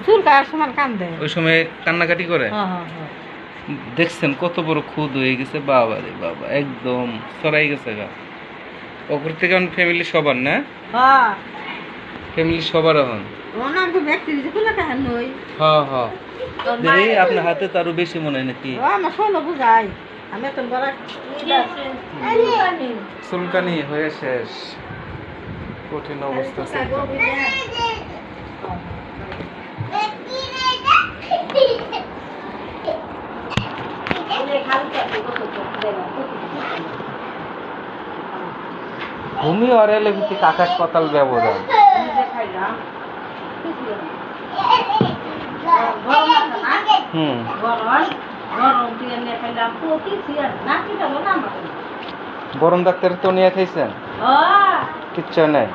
চুল কাটার সময় কান্দে, ওই সময় কান্নাকাটি করে। হ্যাঁ। দেখছেন কত বড় খুদ হয়ে গেছে, বাবা রে বাবা, একদম ছড়াই গেছে গা। ওপর থেকে ফ্যামিলি সবার না, হ্যাঁ ফ্যামিলি সবার এখন। ও নাম তো ব্যক্তি দিছে কোলা কাহান নই। হ্যাঁ দেখি আপনার হাতে তো আরো বেশি মনে হয় নাকি? ও আমার শোনো বুঝাই, আমি তো বড় চুলকানি হয়ে শেষ, কঠিন অবস্থা চুলকানি। ভূমি আর এলে ভিত্তিক আকাশ পাতাল ব্যবধান। বরণ ডাক্তার তো নিয়ে খাইছেন, কিচ্ছু নাই।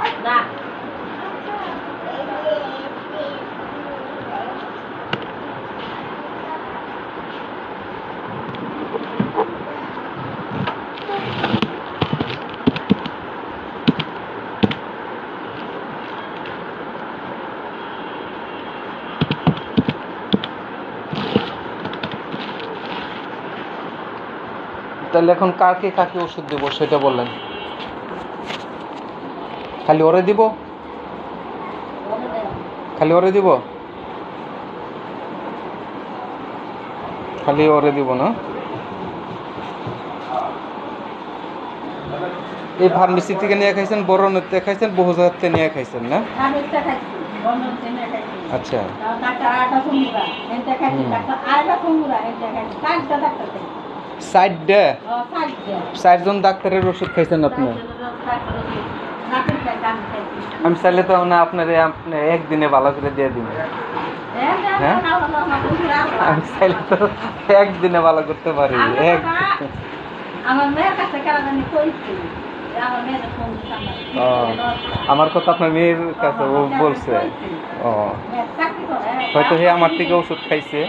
তাহলে এখন কাকে কাকে ওষুধ দেবো সেটা বললেন? খালি ওরে দিব? খালি ওরে দিব? খালি ওরে দিব না? এই ফার্মেসি থেকে নিয়ে খাইছেন, বরণের থেকে খাইছেন, বহু জায়গা থেকে নিয়ে খাইছেন না? আচ্ছা, চারজন ডাক্তারের ওষুধ খাইছেন আপনি? আমি চাইলে তো না আপনার একদিনে ভালো করে দিয়ে দিব। হ্যাঁ, আমি চাইলে তো একদিনে ভালো করতে পারি। আমার কথা আপনার মেয়ের কাছে ও বলছে। ও হয়তো হে আমার থেকে ওষুধ খাইছে।